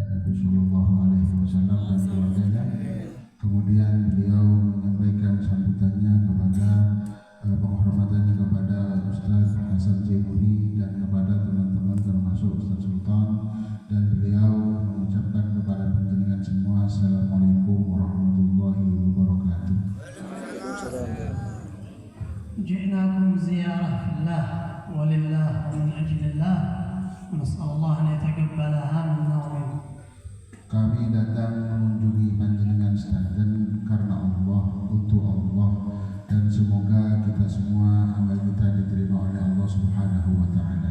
Nabi Sallallahu Alaihi Wasallam dan keluarganya. Kemudian beliau menyampaikan sambutannya kepada penghormatannya kepada Ustaz Hasan Zaimuri dan kepada teman-teman termasuk Ustaz Sultan, dan beliau mengucapkan kepada penjenengan semua Assalamualaikum warahmatullahi wabarakatuh. جئناكم زيارة في الله ولله ومن أجل الله ونسأل الله أن يتقبلها منا ومنكم. Kami datang mengunjungi panjenengan sedanten karena Allah, untuk Allah, dan semoga kita semua amal kita diterima oleh Allah Subhanahu wa taala.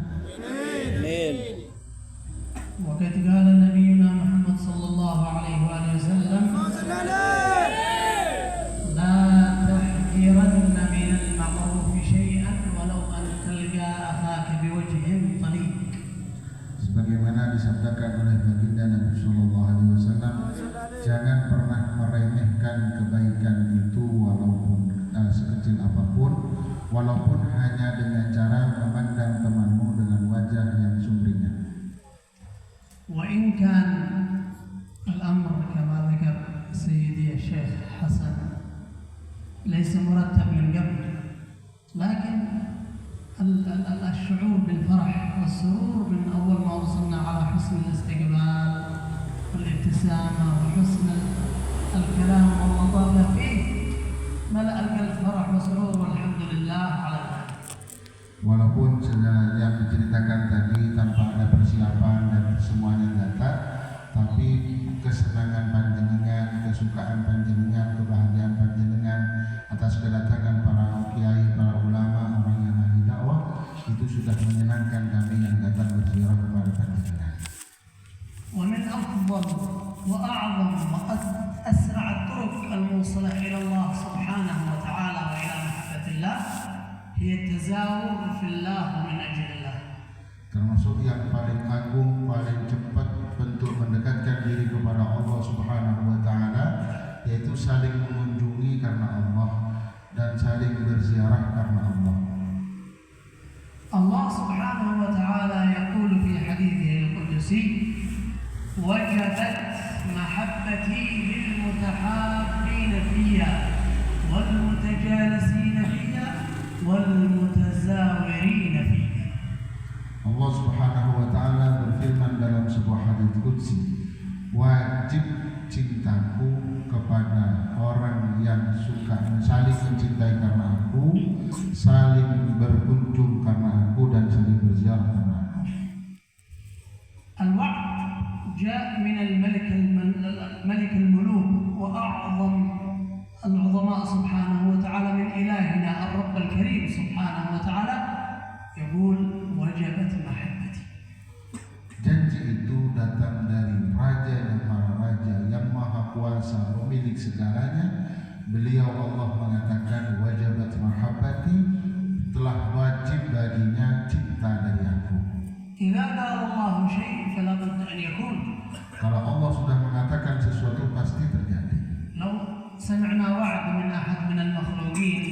Amin. وقد قال نبينا محمد صلى الله عليه وآله وسلم لا تحقرن من المعروف شيئا ولو أن تلقى أخاك بوجه طليق. Sebagaimana disabdakan oleh baginda Nabi Sallallahu Alaihi Wasallam, jangan pernah meremehkan kebaikan itu walaupun sekecil apapun, walaupun hanya dengan cara memandang temanmu dengan wajah yang sumringah. وإن كان الأمر كما ذكر سيدي الشيخ حسن ليس مرتب من قبل، لكن الشعور بالفرح والسرور من أول ما وصلنا على حسن الاستقبال والابتسامة وحسن الكلام واللطافة فيه ملأ القلب فرح وسرور والحمد لله على ذلك. Walaupun yang diceritakan tadi tanpa ada persiapan dan semuanya data, tapi kesenangan panjenengan, kesukaan panjenengan, kebahagiaan panjenengan atas kedatangan para kiai, para ulama, orang yang ahli dakwah, itu sudah menyenangkan kami yang datang berziarah kepada panjenengan. ومن أفضل وأعظم وأسرع الطرق الموصلة إلى الله سبحانه وتعالى وإلى محبة الله هي التزاور في الله ومن أجل الله. Termasuk yang paling agung, paling cepat bentuk mendekatkan diri kepada Allah Subhanahu wa taala, yaitu saling mengunjungi karena Allah dan saling berziarah karena Allah. Allah Subhanahu wa taala يقول في حديثه القدسي وجبت محبتي للمتحابين فيها والمتجالسين فيها والمتزاورين فيها. Allah Subhanahu wa taala berfirman dalam sebuah hadits qudsi, wajib cintaku kepada orang yang suka saling mencintai karena aku, saling berkunjung karena aku, dan saling berziarah karena aku. الوعد جاء من الملك الملوك وأعظم العظماء سبحانه وتعالى من إلهنا الرب الكريم سبحانه وتعالى يقول وجبت محبتي. Janji itu datang dari Raja dan para Raja yang Maha Kuasa, pemilik segalanya. Beliau Allah mengatakan wajabat mahabbati, telah wajib baginya cinta dari aku. إذا قال الله شيء فلا بد أن يكون. Kalau Allah sudah mengatakan sesuatu pasti terjadi. لو سمعنا وعد من أحد من المخلوقين،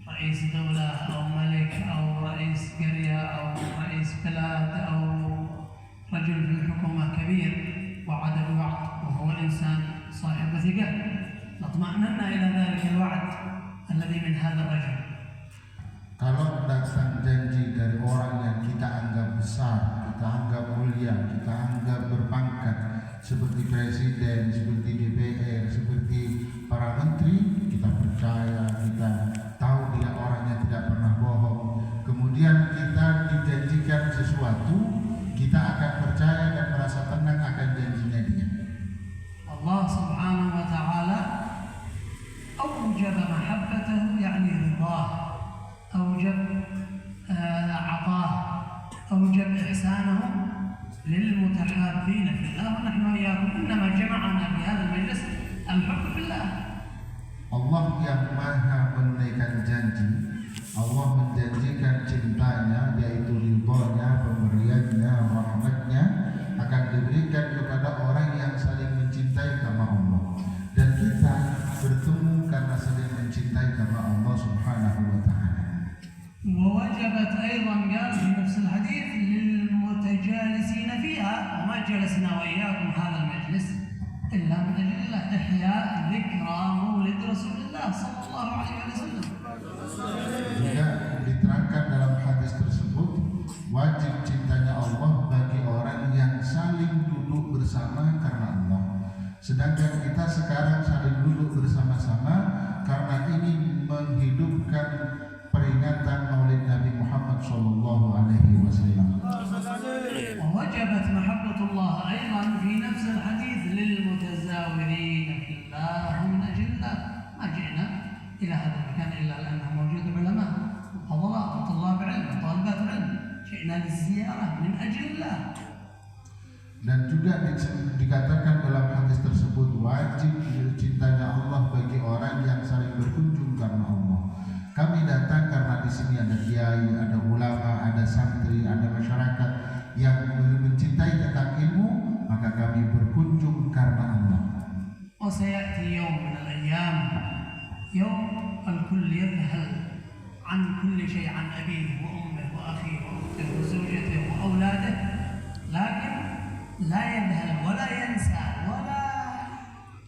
رئيس دولة أو ملك أو رئيس قرية أو رئيس بلاد أو رجل في الحكومة كبير وعد بوعد وهو إنسان صاحب ثقة، اطمأننا إلى ذلك الوعد الذي من هذا الرجل. Kalau datang janji dari orang yang kita anggap besar, kita anggap mulia, kita anggap berpangkat, seperti presiden, seperti DPR, seperti para menteri, kita percaya, kita tahu dia orangnya tidak pernah bohong. Kemudian kita dijanjikan sesuatu, kita akan percaya dan merasa tenang akan janjinya dia. Allah Subhanahu wa taala أوجب محبته يعني رضاه، أوجب عطاه، أوجب إحسانه للمتحابين في الله، ونحن وإياكم إنما جمعنا في هذا المجلس الحب في الله. Allah yang maha menunaikan janji, Allah menjanjikan cintanya, yaitu ridhonya, pemberiannya, rahmatnya akan diberikan kepada orang yang saling mencintai karena Allah. Dan kita bertemu karena saling mencintai karena Allah Subhanahu wa ta'ala. ووجبت أيضا قال في نفس الحديث للمتجالسين فيها وما جلسنا وإياكم هذا المجلس إلا من أجل الله، إحياء ذكرى مولد رسول الله صلى الله عليه وسلم. Juga diterangkan dalam hadis tersebut, wajib cintanya Allah bagi orang yang saling duduk bersama karena Allah. Sedangkan kita sekarang saling duduk bersama-sama karena ini menghidupkan peringatan Maulid Nabi Muhammad sallallahu alaihi wasallam. ووجبت محبة الله أيضا في نفس الحديث للمتزاورين في الله من أجل الله. ما جئنا إلى هذا المكان إلا لأنه موجود علماء وفضلاء وطلاب علم وطالبات علم، جئنا للزيارة من أجل الله. Dan juga dikatakan dalam hadis tersebut, wajib cintanya Allah bagi orang yang saling berkunjung karena Allah. Kami datang karena di sini ada kiai, ada ulama, ada santri, ada masyarakat yang mencintai tentang ilmu, maka kami berkunjung karena Allah. وسيأتي يوم من الأيام يوم الكل يذهل عن كل شيء، عن أبيه وأمه وأخيه وأخته وزوجته وأولاده، لكن لا يذهل ولا ينسى ولا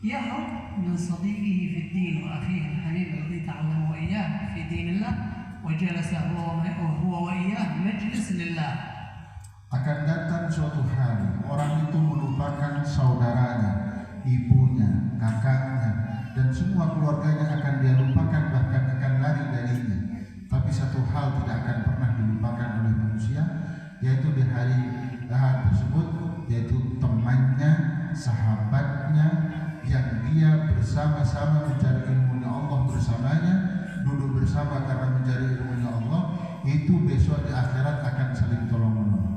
يهرب من صديقه في الدين وأخيه الحبيب الذي تعلمه إياه في دين الله وجلس هو وإياه مجلس لله. Akan datang suatu hari orang itu melupakan saudaranya, ibunya, kakaknya, dan semua keluarganya akan dia lupakan, bahkan akan lari darinya. Tapi satu hal tidak akan pernah dilupakan oleh manusia, yaitu di hari tersebut, yaitu temannya, sahabatnya, yang dia bersama-sama mencari ilmunya Allah bersamanya, duduk bersama karena mencari ilmunya Allah, itu besok di akhirat akan saling tolong-menolong.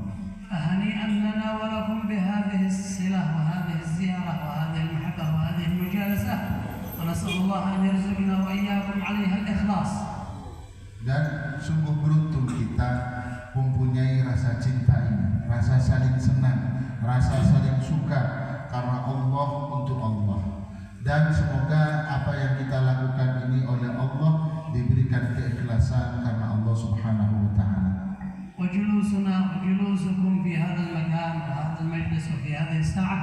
فهنيئا لنا ولكم بهذه الصلة وهذه الزيارة وهذه المحبة وهذه المجالسة، ونسأل الله أن يرزقنا وإياكم عليها الإخلاص. Dan sungguh beruntung kita mempunyai rasa cinta ini, rasa saling senang, rasa saling suka karena Allah, untuk Allah. Dan semoga apa yang kita lakukan ini oleh Allah diberikan keikhlasan karena Allah Subhanahu wa taala. وجلوسنا وجلوسكم في هذا المكان وهذا المجلس وفي هذه الساعة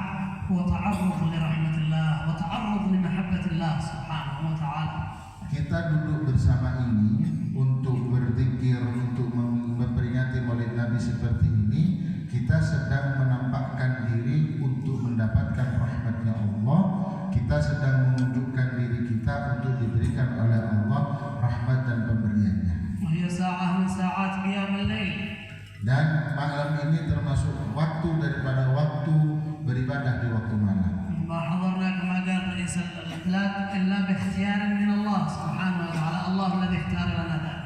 هو تعرض لرحمة الله وتعرض لمحبة الله سبحانه وتعالى. Kita duduk bersama ini untuk berzikir, untuk memperingati Maulid Nabi seperti ini. Kita sedang menampakkan diri untuk mendapatkan rahmatnya Allah. Kita sedang menunjukkan diri kita untuk diberikan oleh Allah rahmat dan pemberiannya. وهي ساعة من ساعات قيام الليل. Dan malam ini termasuk waktu daripada waktu beribadah di waktu malam. ما حضرنا كما قال رئيس البلاد إلا باختيار من الله سبحانه وتعالى، الله الذي اختار لنا ذلك.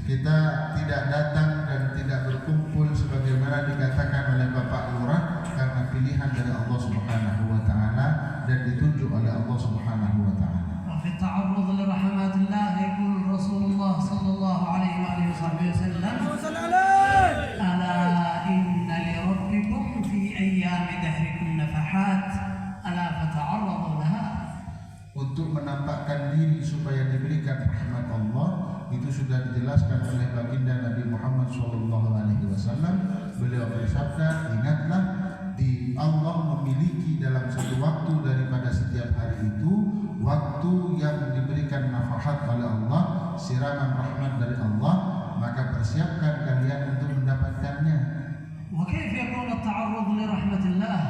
Kita tidak datang dan tidak berkumpul sebagaimana dikatakan oleh Bapak Lurah karena pilihan dari Allah Subhanahu wa taala dan ditunjuk oleh Allah Subhanahu wa taala. وفي التعرض لرحمات الله يقول رسول الله صلى الله عليه وآله وصحبه وسلم: ألا إن لربكم في أيام دهركم نفحات ألا فتعرضوا لها. Untuk menampakkan diri supaya diberikan rahmat Allah, itu sudah dijelaskan oleh baginda Nabi Muhammad SAW. Beliau bersabda, ingatlah di Allah memiliki dalam satu waktu daripada setiap hari itu waktu yang diberikan nafahat oleh Allah, siraman rahmat dari Allah, maka persiapkan kalian untuk mendapatkannya. وكيف يكون التعرض لرحمة الله؟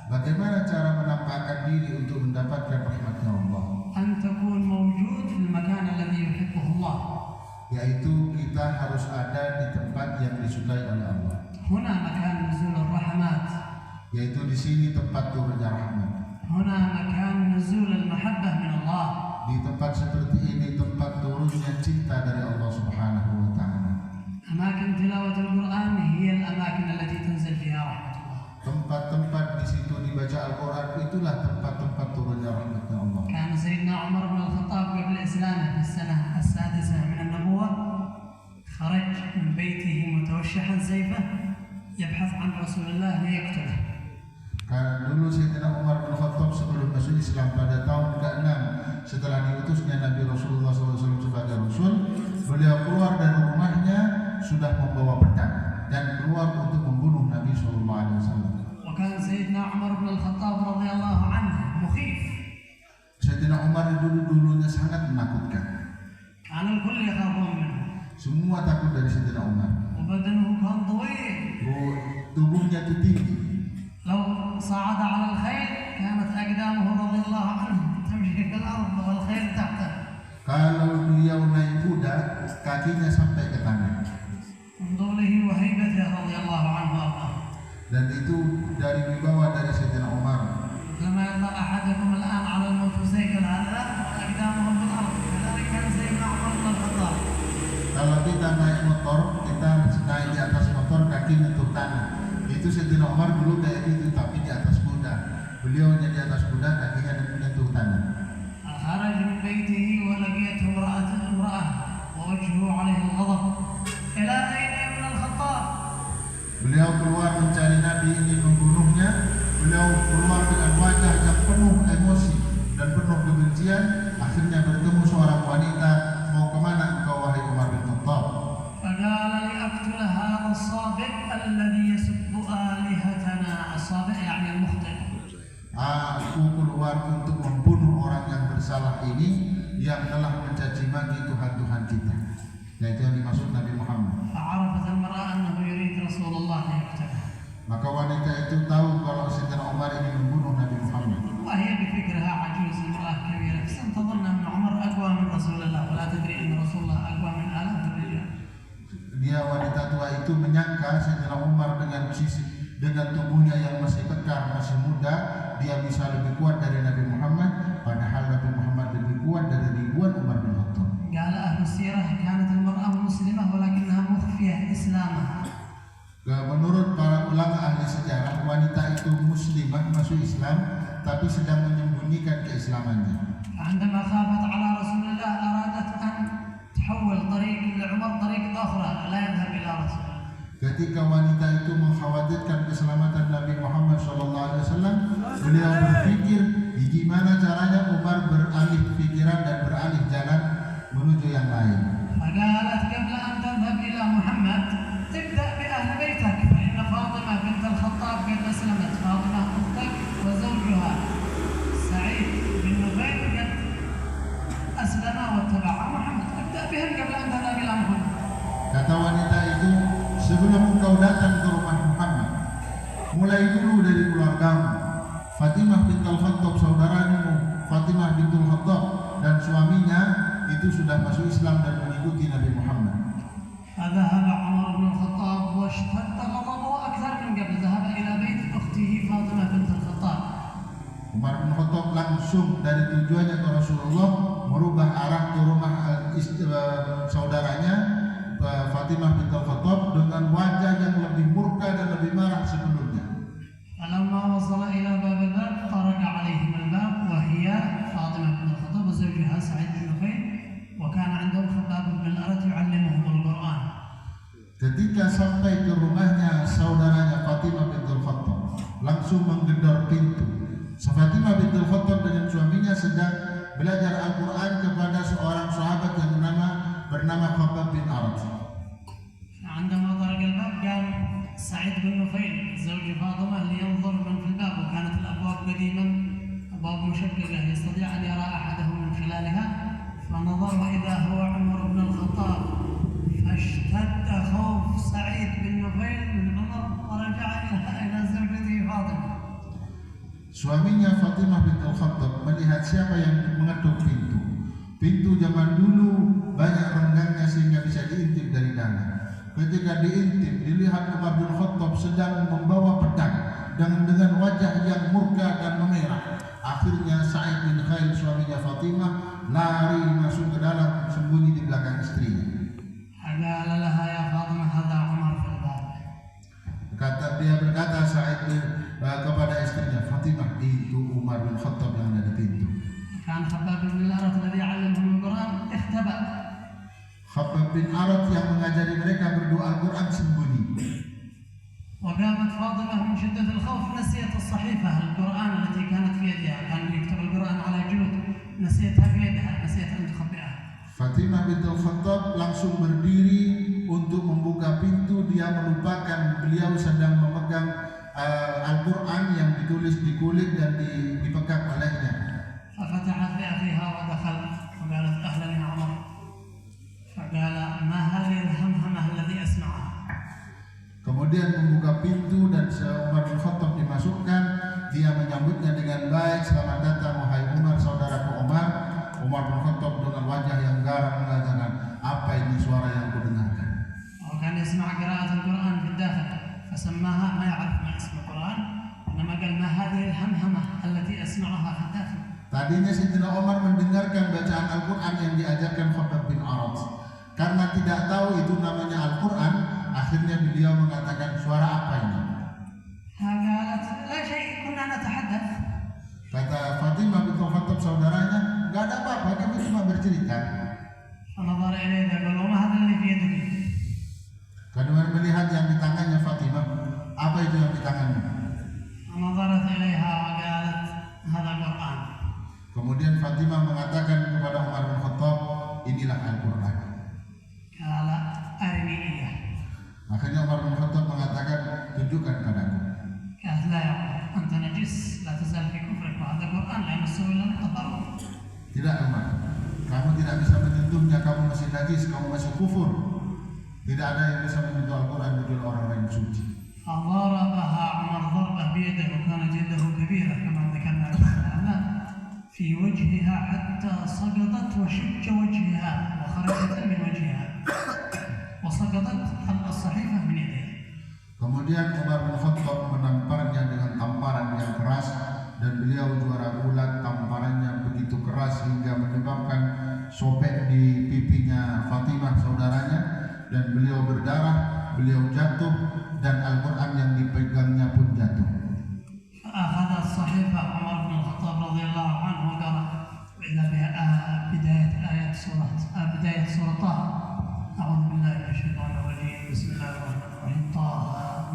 Bagaimana cara menampakkan diri untuk mendapatkan rahmatnya Allah? أن تكون موجود في المكان الذي يحبه الله. Yaitu kita harus ada di tempat yang disukai oleh Allah. هنا مكان نزول الرحمات. Yaitu di sini tempat turunnya rahmat. هنا مكان نزول المحبة من الله. Di tempat seperti ini tempat turunnya cinta dari Allah Subhanahu wa taala. أماكن تلاوة القرآن هي الأماكن التي تنزل فيها رحمة الله. Tempat-tempat di situ dibaca Al-Quran itulah tempat-tempat turunnya rahmatnya Allah. كان سيدنا عمر بن الخطاب قبل إسلامه في السنة السادسة من النبوة خرج من بيته متوشحا سيفه يبحث عن رسول الله ليقتله. Karena dulu Sayyidina Umar bin Khattab sebelum masuk Islam pada tahun ke-6 setelah diutusnya Nabi Rasulullah SAW sebagai Rasul, beliau keluar dari rumahnya sudah membawa pedang dan keluar untuk membunuh Nabi SAW. وكان سيدنا عمر بن الخطاب رضي الله عنه مخيف. Sayyidina Umar dulunya sangat menakutkan. كان الكل يخافون منه. Semua takut dari Sayyidina Umar. وبدنه كان طويل. Tubuhnya itu tinggi. لو صعد على الخيل كانت أقدامه رضي الله عنه تمشي في الأرض والخيل تحته. Kalau beliau naik kuda, kakinya sampai ke tanah. من طوله وهيبته رضي الله عنه وأرضاه. Dan itu dari wibawa dari Sayyidina Umar. لما يطلع أحدكم الآن على الموتوسيكل هذا أقدامه في الأرض. كذلك كان سيدنا عمر بن الخطاب. Kalau kita naik motor, kita naik di atas motor, kaki menyentuh tanah. Itu Sayyidina Umar dulu kayak gitu, tapi di atas kuda. Beliau di atas kuda, kakinya menyentuh tanah. خرج من بيته ولقيته امرأة ووجهه عليه الغضب. إلى أين يا ابن الخطاب؟ Beliau keluar mencari Nabi ingin membunuhnya. Beliau keluar dengan wajah yang penuh emosi dan penuh kebencian. Akhirnya bertemu seorang wanita. Mau kemana engkau wahai Umar bin Khattab? فقال لأقتل هذا الصابئ الذي يسب آلهتنا. الصابئ يعني المخطئ. Aku keluar untuk membunuh orang yang bersalah ini yang telah mencaci maki Tuhan-Tuhan kita. Yaitu yang dimaksud Nabi Muhammad. فعرفت المرأة أنه يريد رسول الله ليقتله. Maka wanita itu tahu kalau Sayyidina Umar ini membunuh Nabi Muhammad. وهي بفكرها عجوز امرأة كبيرة تظن أن عمر أقوى من رسول الله ولا تدري أن رسول الله أقوى من آلاف الرجال. Dia wanita tua itu menyangka Sayyidina Umar dengan tubuhnya yang masih kekar, masih muda, dia bisa lebih kuat dari Nabi Muhammad, padahal Nabi Muhammad lebih kuat dari ribuan Umar bin Khattab. قال أهل السيرة كانت المرأة مسلمة ولكنها مخفية إسلامها. Menurut para ulama ahli sejarah, wanita itu muslimah masuk Islam, tapi sedang menyembunyikan keislamannya. عندما خافت على رسول الله أرادت أن تحول طريق لعمر طريق أخرى لا يذهب إلى رسول الله. Ketika wanita itu mengkhawatirkan keselamatan Nabi Muhammad SAW, beliau berpikir gimana caranya Umar beralih pikiran dan beralih jalan menuju yang lain. فقالت قبل أن تذهب إلى محمد ابدأ بأهل بيتك فإن فاطمة بنت الخطاب قد أسلمت. فاطمة أختك وزوجها سعيد بن نبيل قد أسلم واتبع محمد. ابدأ بهم قبل أن تذهب إلى محمد. Kata wanita itu, sebelum engkau datang ke rumah Muhammad, mulai dulu dari keluargamu. Fatimah bintul Khattab, saudaramu Fatimah bintul Khattab dan suaminya itu sudah masuk Islam dan mengikuti Nabi Muhammad. فذهب عمر بن الخطاب واشتد غضبه أكثر من قبل. ذهب إلى بيت أخته فاطمة بنت الخطاب. Umar bin Khattab langsung dari tujuannya ke Rasulullah merubah arah ke rumah saudaranya Fatimah bintul Khattab dengan wajah yang lebih murka dan lebih marah sebelumnya. فلما وصل إلى باب الباب طرق عليهم الباب وهي فاطمة بن الخطاب وزوجها سعيد بن نبيل وكان عندهم خباب بن الأرت يعلمهم القرآن. Ketika sampai ke rumahnya saudaranya Fatimah bintul Khattab, langsung menggedor pintu. Fatimah bintul Khattab dengan suaminya sedang belajar Al-Quran kepada seorang sahabat yang bernama Khabbab bin Arat. عندما طرق الباب قام سعيد بن نفيل زوج فاطمة لينظر من في الباب وكانت الأبواب قديما أبواب مشققة يستطيع أن يرى أحدهم من خلالها. فنظر وإذا هو عمر بن الخطاب فاشتد خوف سعيد بن نفيل من عمر ورجع إلى زوجته فاطمة. Suaminya Fatimah bintul Khattab melihat siapa yang mengetuk pintu. Pintu zaman dulu banyak renggangnya sehingga bisa diintip dari dalam. Ketika diintip, dilihat Umar bin Khattab sedang membawa pedang dengan wajah yang murka dan memerah. Akhirnya Sa'id bin Khail suaminya Fatimah lari masuk ke dalam sembunyi di belakang istrinya. قال لها يا فاطمة هذا عمر في الباب. Dia berkata kepada istrinya, Fatimah, itu Umar bin Khattab yang ada di pintu. كان خباب بن الأرت الذي علمهم القرآن اختبأ. Khabbab bin Arat yang mengajari mereka berdoa Al-Quran sembunyi. وقامت فاطمة من شدة الخوف نسيت الصحيفة القرآن التي كانت في يدها. كان يكتب القرآن على جلود نسيتها في يدها. نسيت أن تخبئها. Fatimah bintul Khattab langsung berdiri untuk membuka pintu. Dia melupakan beliau sedang memegang Al-Quran yang ditulis di kulit dan dipegang olehnya. ففتحت بأخيها ودخلت وقالت أهلا يا عمر. فقال ما هذه الهمهمة الذي أسمعها. Kemudian membuka pintu dan Umar bin Khattab dimasukkan. Dia menyambutnya dengan baik. Selamat datang wahai Umar, saudaraku Umar. Umar bin Khattab dengan wajah yang garang mengatakan, apa ini suara yang kudengarkan? وكان يسمع قراءة القرآن في الداخل فسماها ما يعرف ما اسم القرآن إنما قال ما هذه الهمهمة التي أسمعها في الداخل. Tadinya Sayyidina Umar mendengarkan bacaan Al-Quran yang diajarkan Khabbab bin Arat. Karena tidak tahu itu namanya Al-Quran, akhirnya beliau mengatakan, suara apa ini? قالت لا شيء كنا نتحدث. Kata Fatimah bin Khattab saudaranya, nggak ada apa-apa, kami cuma bercerita. فنظر إليه يقول وما هذا الذي في يدك؟ Kedua melihat yang di tangannya Fatimah, apa itu yang di tangannya? فنظرت إليها وقالت هذا القرآن. Kemudian Fatimah mengatakan kepada Umar bin Khattab, inilah Al-Quran. قال أرني إياه. Akhirnya Umar bin Khattab mengatakan, tunjukkan padaku. قالت لا يا عمر أنت نجس لا تزال في كفرك وهذا القرآن لا يمسه إلا المتطهرون. Tidak Umar, kamu tidak bisa menyentuhnya, kamu masih najis, kamu masih kufur. Tidak ada yang bisa menyentuh Al-Quran kecuali orang-orang yang suci. فضربها عمر ضربة بيده وكان جلده كبيرة كما ذكرنا في الأعمال في وجهها حتى سقطت وشج وجهها وخرجت من وجهها وسقطت الصحيفة من يديها. Kemudian Umar bin Khattab menamparnya dengan tamparan yang keras dan beliau juara bulat. Tamparannya begitu keras hingga menyebabkan sobek di pipinya Fatimah saudaranya dan beliau berdarah, beliau jatuh dan Al-Quran yang dipegangnya pun jatuh. فأخذ الصحيفة عمر بن الخطاب رضي الله عنه وقرأ وإذا بها بداية سورة طه. أعوذ بالله من الشيطان الرجيم بسم الله الرحمن الرحيم طه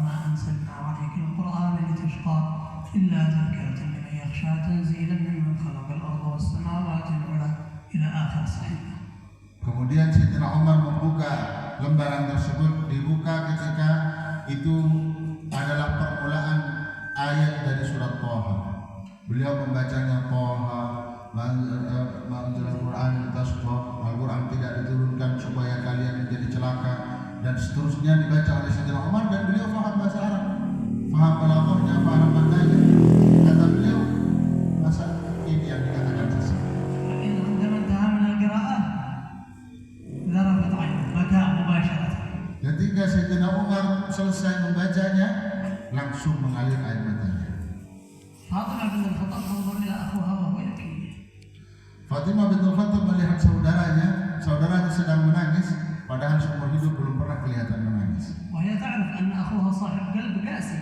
ما أنزلنا عليك القرآن لتشقى إلا تذكرة لمن يخشى تنزيلا ممن خلق الأرض والسماوات العلى إلى آخر الصحيفة. Kemudian Sayyidina Umar membuka lembaran tersebut, dibuka ketika itu adalah permulaan ayat dari surat Thaha. Beliau membacanya Thaha, ma'anzal Al-Quran litasqa, Al-Quran tidak diturunkan supaya kalian menjadi celaka, dan seterusnya dibaca oleh Sayyidina Umar dan beliau faham bahasa Arab, faham balaghahnya, faham maknanya. Kata beliau, masa ini yang dikatakan sesat. عندما انتهى من القراءة ذرفت عينه بكى مباشرة. Ketika Sayyidina Umar selesai membacanya, langsung mengalir air matanya. فاطمة بنت الخطاب تنظر إلى أخوها وهو يبكي. Fatimah bin Khattab melihat saudaranya sedang menangis, padahal seumur hidup belum pernah kelihatan menangis. وهي تعرف أن أخوها صاحب قلب قاسي.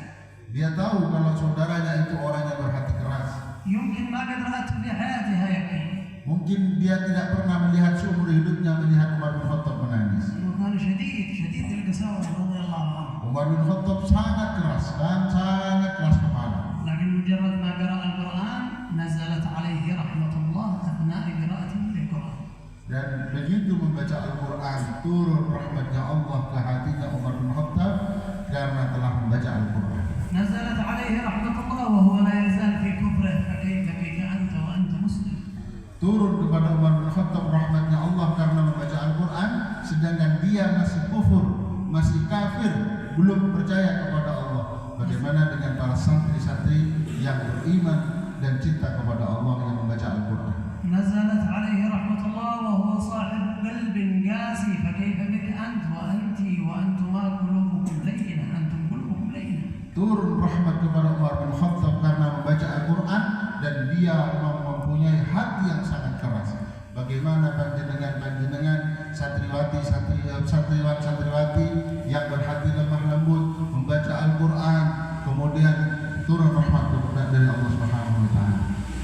Dia tahu kalau saudaranya itu orang yang berhati keras. يمكن ما قد رأت في حياتها يبكي. Mungkin dia tidak pernah melihat seumur hidupnya melihat Umar bin Khattab menangis. وكان شديد القساوة رضي الله عنه. Umar bin Khattab sangat keras kepala. لكن مجرد ما قرأ القرآن نزلت عليه رحمة الله أثناء قراءته للقرآن. Dan begitu membaca Al-Quran, turun rahmatnya Allah ke hatinya Umar bin Khattab karena telah membaca Al-Quran. نزلت عليه رحمة الله وهو لا يزال في كفره فكيف بك أنت وأنت مسلم. Turun kepada Umar bin Khattab rahmatnya Allah karena membaca Al-Quran, sedangkan dia masih kufur, masih kafir, belum percaya kepada Allah. Bagaimana dengan para santri-santri yang beriman dan cinta kepada Allah yang membaca Al-Quran? نزلت عليه رحمة الله وهو صاحب قلب قاسي فكيف بك أنت وأنت وأنتما قلوبكم لينة أنتم قلوبكم لينة. Turun rahmat kepada Umar bin Khattab karena membaca Al-Quran dan dia mempunyai hati yang sangat keras. Bagaimana panjenengan santriwan-santriwati yang berhati lemah lembut membaca Al-Quran, kemudian turun rahmat dari Allah Subhanahu wa taala.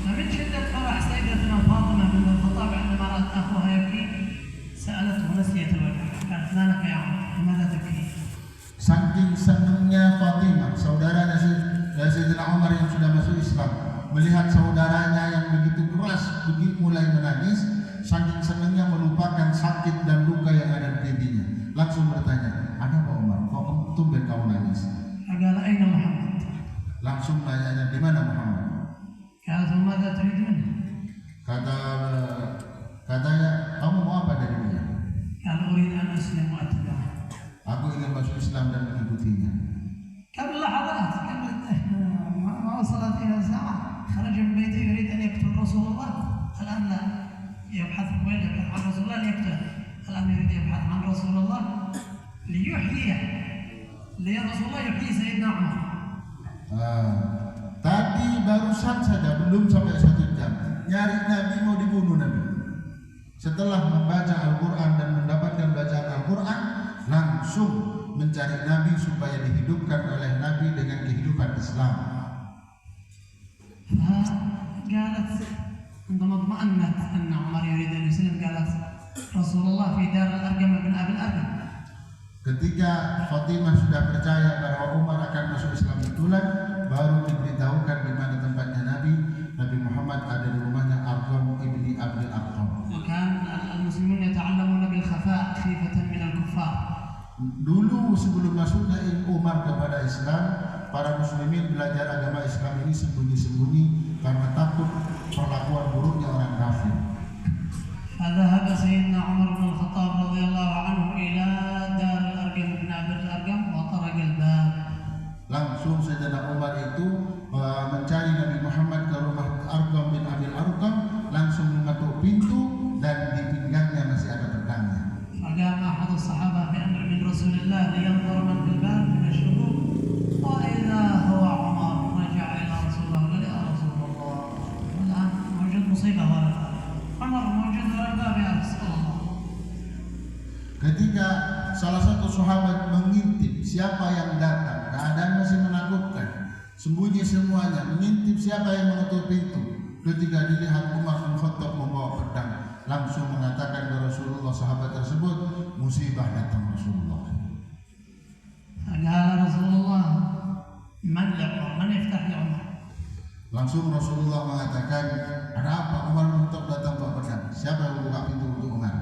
فمن شدة فرح سيدتنا فاطمة بنت الخطاب عندما رأت أخوها يبكي سألته نسيت الوجه قالت ما لك يا عمر لماذا تبكي؟ Saking senangnya Fatimah, saudaranya Sayyidina Umar yang sudah masuk Islam, melihat saudaranya yang begitu keras, begitu mulai menangis, saking senangnya melupakan sakit dan luka yang ada di pipinya. Langsung bertanya, ada apa Umar? Kok tumben kamu nangis? فقال أين محمد؟ langsung nanya, di mana Muhammad? قال ثم ماذا تريدون؟ Katanya, kamu mau apa dari dia? قال أريد أن أسلم وأتبعه. Aku ingin masuk Islam dan mengikutinya. قبل لحظات قبل ما وصلت إلى ساعة خرج من بيته يريد أن يقتل رسول الله. الآن لا يبحث عن رسول الله ليقتله. الآن يريد يبحث عن رسول الله ليحييه. رسول الله يحيي سيدنا عمر. Tadi barusan saja, belum sampai 1 jam, nyari Nabi, mau dibunuh Nabi. Setelah membaca Al-Quran dan mendapatkan bacaan Al-Quran, langsung mencari Nabi supaya dihidupkan oleh Nabi dengan kehidupan Islam. قالت عندما اطمأنت أن عمر يريد أن يسلم قالت رسول الله في دار الأرقم بن أبي الأرقم. Ketika Fatimah sudah percaya bahwa Umar akan masuk Islam betulan, baru diberitahukan di mana tempatnya Nabi Muhammad ada di rumahnya Arqam ibni Abdul Arqam. وكان المسلمون يتعلمون بالخفاء خيفة من الكفار. Dulu sebelum masuknya Umar kepada Islam, para muslimin belajar agama Islam ini sembunyi-sembunyi karena takut perlakuan buruknya orang kafir. فذهب سيدنا عمر بن الخطاب رضي الله عنه إلى دار الأرقم بن أبي الأرقم وطرق الباب. Langsung Sayyidina Umar itu mencari Nabi Muhammad ke rumah Arqam bin Abil Arqam, langsung mengetuk pintu dan di pinggangnya masih ada pedangnya. فقام أحد الصحابة بأمر من رسول الله لينظر من في الباب من الشهود، وإذا هو عمر رجع إلى رسول الله قال يا رسول الله الآن موجود مصيبة ورا عمر موجود ورا الباب يا رسول الله. Ketika salah satu sahabat mengintip siapa yang datang, keadaan masih menakutkan, sembunyi semuanya, mengintip siapa yang mengetuk pintu. Ketika dilihat Umar bin Khattab membawa pedang, langsung mengatakan kepada Rasulullah, sahabat tersebut, musibah datang Rasulullah. قال رسول الله من لعمر من يفتح لعمر. Langsung Rasulullah mengatakan, ada apa? Umar bin Khattab datang bawa pedang. Siapa yang membuka pintu untuk Umar?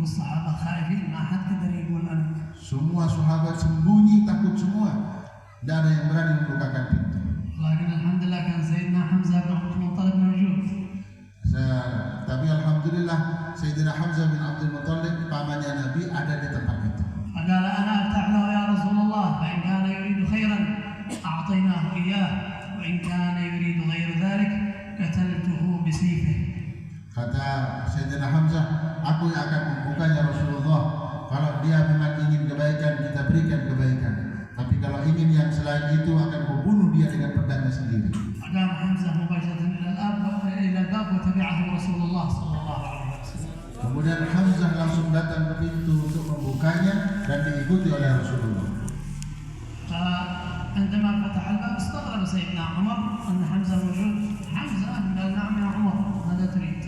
الصحابة خائفين ما حد قدر يقول أنا. Semua sahabat sembunyi, takut semua. Tidak ada yang berani membukakan pintu. لكن الحمد لله كان سيدنا حمزة بن عبد المطلب موجود. Tapi alhamdulillah Sayyidina Hamzah bin Abdul Muttalib, pamannya Nabi, ada di tempat itu. فقال أنا أفتح له يا رسول الله فإن كان يريد خيرا أعطيناه إياه وإن كان يريد غير ذلك قتلته بسيفه. Kata Sayyidina Hamzah, aku yang akan membukanya Rasulullah. Kalau dia memang ingin kebaikan, kita berikan kebaikan. Tapi kalau ingin yang selain itu, akan membunuh dia dengan pedangnya sendiri. فقام حمزة مباشرة إلى الباب وتبعه رسول الله صلى الله عليه وسلم. Kemudian Hamzah langsung datang ke pintu untuk membukanya dan diikuti oleh Rasulullah. فعندما فتح الباب استغرب سيدنا عمر أن حمزة موجود. حمزة قال نعم يا عمر ماذا تريد؟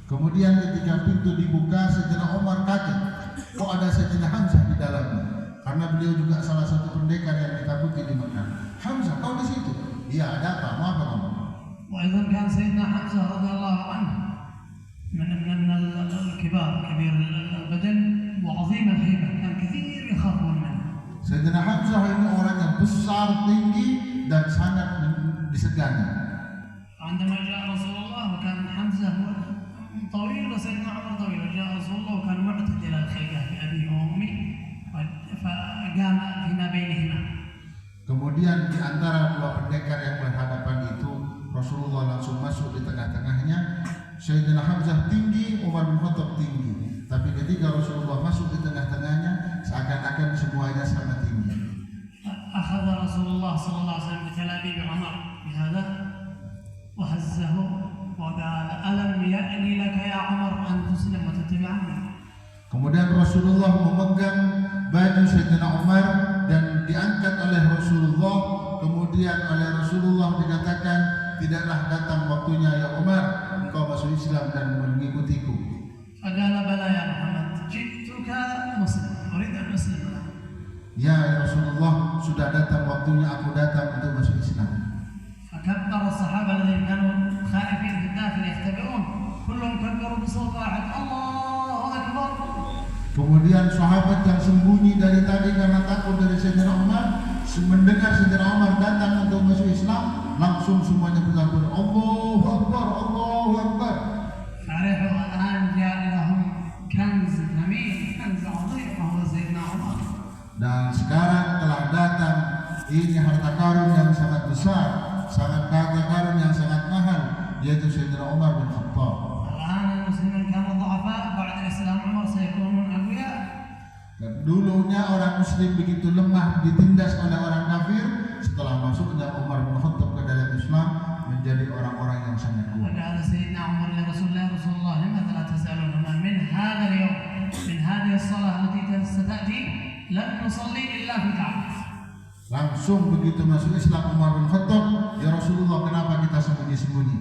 Kemudian ketika pintu dibuka, Sayyidina Umar kaget, kok ada Sayyidina Hamzah di dalamnya? Karena beliau juga salah satu pendekar yang ditakuti di Mekah. Hamzah, kau di situ? Iya, ada apa? Mau apa kamu? وأيضا كان سيدنا حمزة رضي الله عنه من الكبار كبير البدن وعظيم الهيبة كان كثير يخافون منه. Sayyidina Hamzah ini orang yang besar, tinggi dan sangat disegani. عندما جاء رسول الله وكان حمزة طويل وسيدنا عمر طويل وجاء رسول الله وكان معتدل الخلقة بأبيه وأمي فقام فيما بينهما. Kemudian di antara dua pendekar yang berhadapan itu, Rasulullah langsung masuk di tengah-tengahnya. Sayyidina Hamzah tinggi, Umar bin Khattab tinggi. Tapi ketika Rasulullah masuk di tengah-tengahnya, seakan-akan semuanya sama tinggi. أخذ رسول الله صلى الله عليه وسلم بتلابيب عمر بهذا وهزه وقال ألم يأني لك يا عمر أن تسلم وتتبعني. Kemudian Rasulullah memegang baju Sayyidina Umar dan diangkat oleh Rasulullah. Kemudian oleh Rasulullah dikatakan, tidaklah datang waktunya ya Umar, engkau masuk Islam dan mengikutiku. فقال بلى يا محمد جئتك مسلم أريد أن أسلم. Ya Rasulullah, sudah datang waktunya aku datang untuk masuk Islam. فكبر الصحابة الذين كانوا خائفين في الداخل يختبئون كلهم كبروا بصوت واحد الله أكبر. Kemudian sahabat yang sembunyi dari tadi karena takut dari Sayyidina Umar, mendengar Sayyidina Umar datang untuk masuk Islam, langsung semuanya berkata Allahu Akbar, Allahu Akbar. فرحوا الآن جاء لهم كنز ثمين كنز عظيم وهو سيدنا عمر. Dan sekarang telah datang ini harta karun yang sangat besar, harta karun yang sangat mahal, yaitu Sayyidina Umar bin Khattab. الآن المسلمين كانوا ضعفاء بعد إسلام عمر سيكونون أقوياء. Dan dulunya orang Muslim begitu lemah ditindas oleh orang kafir, setelah masuknya Umar bin Khattab ke dalam Islam menjadi orang-orang yang sangat kuat. فقال سيدنا عمر لرسول الله لماذا لا تسألون من هذا اليوم من هذه الصلاة التي ستأتي لن نصلي إلا في الكعبة. Langsung begitu masuk Islam Umar bin Khattab, ya Rasulullah, kenapa kita sembunyi-sembunyi?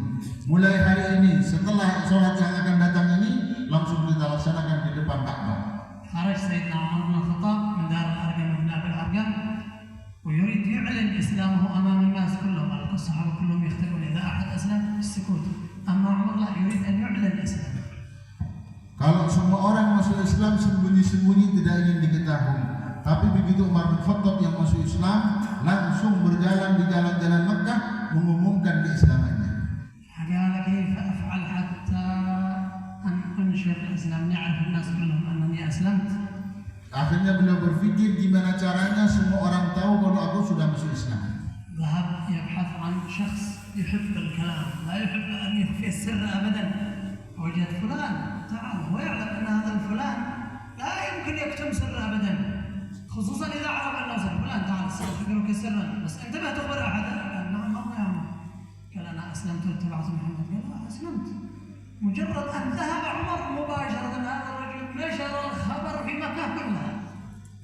Mulai hari ini setelah sholat yang akan datang ini langsung kita laksanakan di depan Ka'bah. خرج سيدنا عمر بن الخطاب من دار الأرقم بن أبي الأرقم ويريد يعلن إسلامه أمام الناس كلهم. الصحابة كلهم يختلفون إذا أحد أسلم السكوت، أما عمر لا يريد أن يعلن إسلامه. Kalau semua orang masuk Islam sembunyi-sembunyi tidak ingin diketahui, tapi begitu Umar bin Khattab yang masuk Islam langsung berjalan di jalan-jalan Mekah mengumumkan keislamannya. قال كيف أفعل حتى أن أنشر الإسلام يعرف الناس كلهم أنني أسلمت. Akhirnya beliau berpikir gimana caranya semua orang tahu kalau aku sudah masuk Islam. ذهب يبحث عن شخص يحب الكلام لا يحب أن يخفي السر أبدا. وجد فلان تعال هو يعلم أن هذا الفلان لا يمكن يكتم سر أبدا، خصوصا إذا عرف أنه سر. فلان تعال سأخبرك سرا بس انتبه تخبر أحدا. قال نعم الله يا عمر. قال أنا أسلمت واتبعت محمد. قال لا أسلمت. مجرد أن ذهب عمر مباشرة هذا الرجل نشر الخبر في مكة كلها.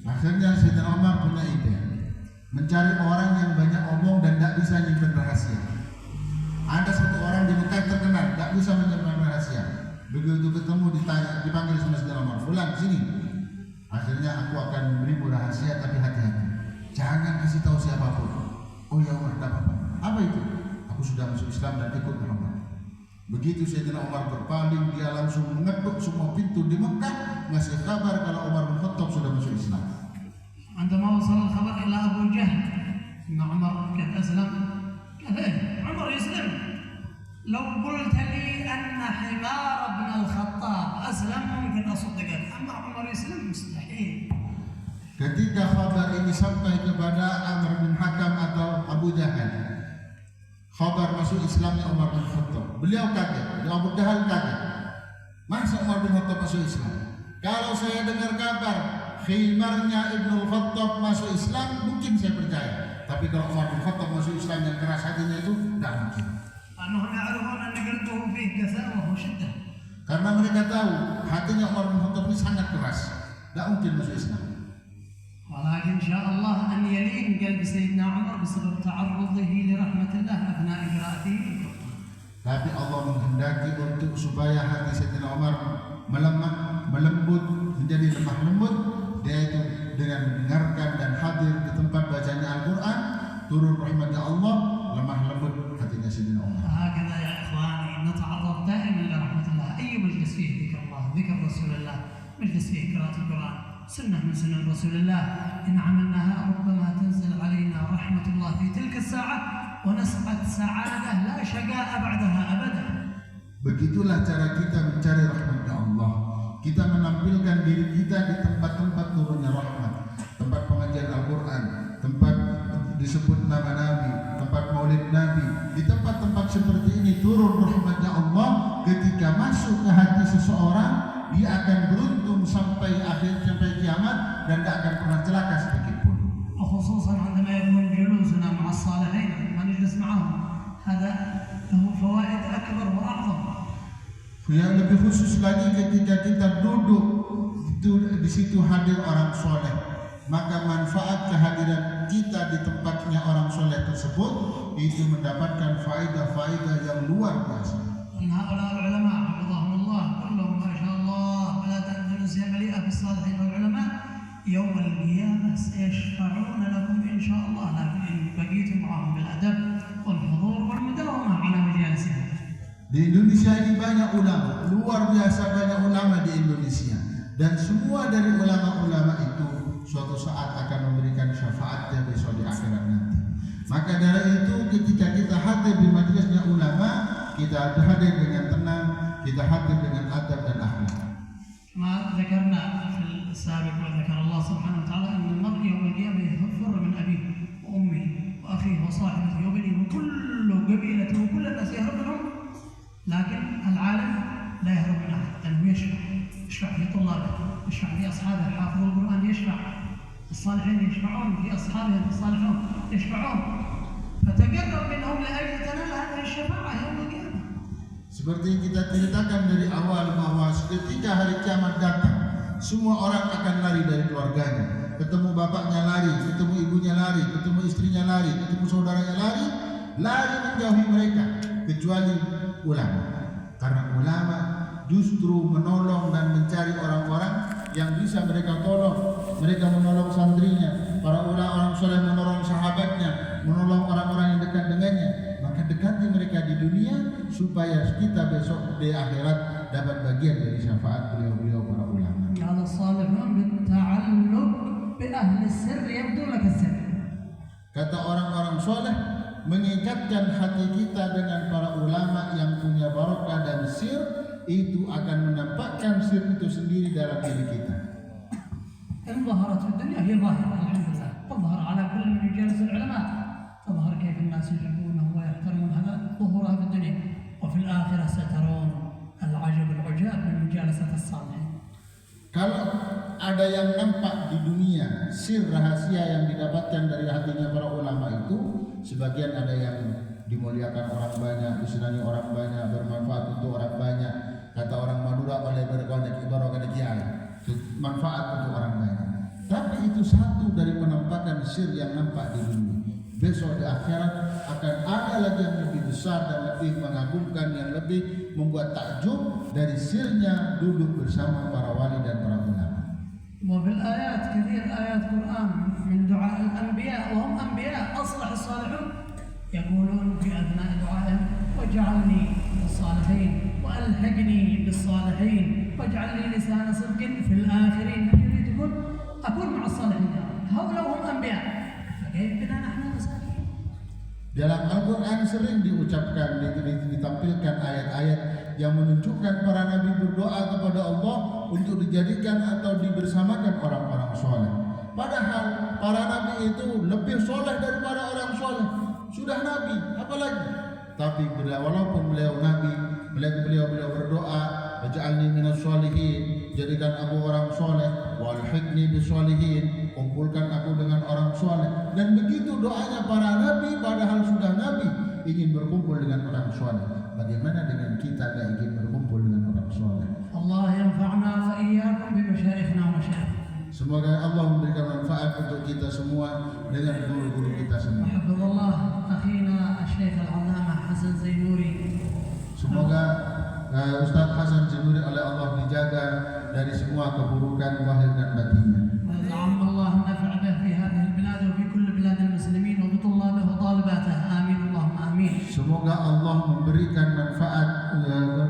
Akhirnya Sayyidina Umar punya ide, mencari orang yang banyak omong dan tidak bisa nyimpen rahasia. Ada satu orang di Mekah terkenal, tidak bisa menyimpan rahasia. Begitu ketemu dipanggil sama Sayyidina Umar, "Fulan, sini." Akhirnya aku akan memberimu rahasia, tapi hati-hati, jangan kasih tahu siapapun. Oh ya Umar, tidak apa-apa. Apa itu? Aku sudah masuk Islam dan ikut Muhammad. Begitu Sayyidina Umar berpaling, dia langsung mengetuk semua pintu di Mekah, ngasih kabar kalau Umar bin Khattab sudah masuk Islam. عندما وصل الخبر إلى أبو جهل أن عمر قد أسلم قال إيه عمر يسلم. لو قلت لي أن حمار بن الخطاب أسلم ممكن أصدقك، أما عمر يسلم مستحيل. Ketika kabar ini sampai kepada Amr bin Hakam atau Abu Jahal, kabar masuk Islamnya Umar bin Khattab, beliau kaget, Abu Jahal kaget. Masa Umar bin Khattab masuk Islam? Kalau saya dengar kabar khimarnya Ibnu Khattab masuk Islam, mungkin saya percaya. Tapi kalau Umar bin Khattab masuk Islam yang keras hatinya itu, tidak mungkin. Karena mereka tahu hatinya Umar bin Khattab ini sangat keras, tidak mungkin masuk Islam. ولكن شاء الله أن يلين قلب سيدنا عمر بسبب تعرضه لرحمة الله أثناء قراءته. Tapi Allah menghendaki untuk supaya hati Sayyidina Umar melemah, melembut, menjadi lemah lembut, yaitu dengan mendengarkan dan hadir di tempat bacanya Al-Quran, turun rahmatnya Allah, lemah lembut hatinya Sayyidina Umar. هكذا يا إخواني نتعرض دائما لرحمة الله. أي مجلس فيه ذكر الله، ذكر رسول الله، مجلس فيه قراءة القرآن، سنة من سنن رسول الله، إن عملناها ربما تنزل علينا رحمة الله في تلك الساعة ونسعد سعادة لا شقاء بعدها أبدا. Begitulah cara kita mencari rahmat Allah. Kita menampilkan diri kita di tempat-tempat turunnya rahmat, tempat pengajian Al-Quran, tempat disebut nama Nabi, tempat maulid Nabi. Di tempat-tempat seperti ini turun rahmatnya Allah. Ketika masuk ke hati seseorang, dia akan beruntung sampai akhir, sampai kiamat, dan tidak akan pernah celaka sedikit pun. وخصوصا عندما يكون جلوسنا مع الصالحين ونجلس معهم، هذا له فوائد أكبر وأعظم. Yang lebih khusus lagi ketika kita duduk di situ hadir orang soleh, maka manfaat kehadiran kita di tempatnya orang soleh tersebut itu mendapatkan faedah-faedah yang luar biasa. هؤلاء العلماء حفظهم الله كلهم ما شاء الله بلاد أندونيسيا مليئة بالصالحين والعلماء، يوم القيامة سيشفعون لكم إن شاء الله، لكن إن بقيتم معهم بالأدب والحضور والمداومة على مجالسهم. Di Indonesia ini banyak ulama, luar biasa banyak ulama di Indonesia, dan semua dari ulama-ulama itu suatu saat akan memberikan syafaatnya besok di akhirat nanti. Maka dari itu ketika kita hadir di majelisnya ulama, kita hadir dengan tenang, kita hadir dengan adab dan akhlak. ما ذكرنا في السابق وذكر الله سبحانه وتعالى أن المرء يوم القيامة يفر من أبيه وأمه وأخيه وصاحبته وبنيه وكل قبيلته وكل الناس يهرب منهم، لكن العالم لا يهرب من أحد، لأنه يشفع في طلابه، يشفع في أصحابه، حافظ القرآن يشفع، الصالحين يشفعون في أصحابهم، الصالحون يشفعون، فتقرب منهم لأجل تنال هذه الشفاعة يوم القيامة. Seperti yang kita ceritakan dari awal bahwa ketika hari kiamat datang, semua orang akan lari dari keluarganya. Ketemu bapaknya lari, ketemu ibunya lari, ketemu istrinya lari, ketemu saudaranya lari menjauhi mereka, kecuali ulama. Karena ulama justru menolong dan mencari orang-orang yang bisa mereka tolong. Mereka menolong santrinya, para ulama orang soleh menolong sahabatnya, menolong orang-orang yang dekat dengannya. Maka dekati mereka di dunia supaya kita besok di akhirat dapat bagian dari syafaat beliau-beliau para ulama. قال الصالحون بالتعلق بأهل السر يبدو لك السر. Kata orang-orang soleh, mengikatkan hati kita dengan para ulama yang punya barokah dan sir, itu akan menampakkan sir itu sendiri dalam diri kita. إن ظهرت في الدنيا هي ظاهرة الحمد لله، تظهر على كل من يجالس العلماء، تظهر كيف الناس يحبونه ويحترمون، هذا ظهورها في الدنيا، وفي الآخرة سترون العجب العجاب من مجالسة الصالحين. Kalau ada yang nampak di dunia sir rahasia yang didapatkan dari hatinya para ulama itu, sebagian ada yang dimuliakan orang banyak, disenangi orang banyak, bermanfaat untuk orang banyak. Kata orang Madura, oleh berkonek ibarat kiai, manfaat untuk orang banyak. Tapi itu satu dari penampakan sir yang nampak di dunia. Besok di akhirat akan ada lagi yang lebih besar dan lebih mengagumkan, yang lebih membuat takjub dari sirnya duduk bersama para wali dan para ulama. وفي الآيات كثير آيات قرآن من دعاء الأنبياء وهم أنبياء أصلح الصالحون يقولون في أثناء دعائهم واجعلني من الصالحين وألحقني بالصالحين واجعل لي لسان صدق في الآخرين. من يريد أكون مع الصالحين هؤلاء هم أنبياء فكيف بنا نحن مساكين. Dalam Al-Quran sering diucapkan, ditampilkan ayat-ayat yang menunjukkan para nabi berdoa kepada Allah untuk dijadikan atau dibersamakan orang-orang soleh. Padahal para nabi itu lebih soleh daripada orang soleh. Sudah nabi, apalagi? Tapi walaupun beliau nabi, beliau berdoa, waj'alni minas sholihin, jadikan aku orang soleh, walhiqni bis sholihin, kumpulkan aku dengan orang soleh. Dan begitu doanya para nabi, padahal sudah nabi ingin berkumpul dengan orang soleh. Bagaimana dengan kita yang ingin berkumpul dengan orang soleh? Allah yanfa'na wa iyyakum bi masyayikhna wa masyayikhna. Semoga Allah memberikan manfaat untuk kita semua dengan guru-guru kita semua. Hafizallah akhina Syekh Al-Allamah Hasan Zainuri. Semoga Ustaz Hasan Zainuri oleh Allah dijaga dari semua keburukan zahir dan batinnya. ويجعل الله النفع به في هذه البلاد وفي كل بلاد المسلمين وبطلابه وطالباته آمين اللهم آمين. Semoga Allah memberikan manfaat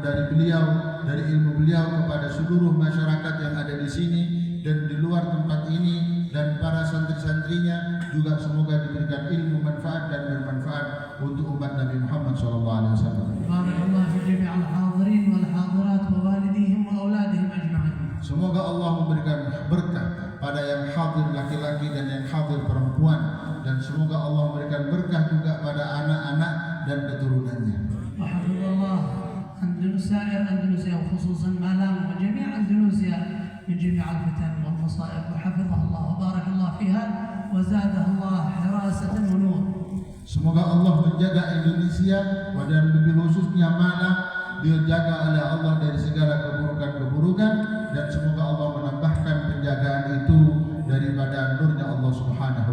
dari beliau, dari ilmu beliau kepada seluruh masyarakat yang ada di sini dan di luar tempat ini, dan para santri-santrinya juga semoga diberikan ilmu manfaat dan bermanfaat untuk umat Nabi Muhammad SAW. Barakallahu fi jami'il hadirin wal hadirat wa walidihim wa auladihim ajma'in. Semoga Allah memberikan berkah pada yang hadir laki-laki dan yang hadir perempuan, dan semoga Allah memberikan berkah juga pada anak-anak dan keturunannya. Wa hafizallah سائر أندونيسيا وخصوصا مالام وجميع أندونيسيا من جميع الفتن والمصائب وحفظها الله وبارك الله فيها وزادها الله حراسة ونور. Semoga Allah menjaga Indonesia dan lebih khususnya Malang dijaga oleh Allah dari segala keburukan-keburukan, dan semoga Allah menambahkan penjagaan itu daripada nurnya Allah Subhanahu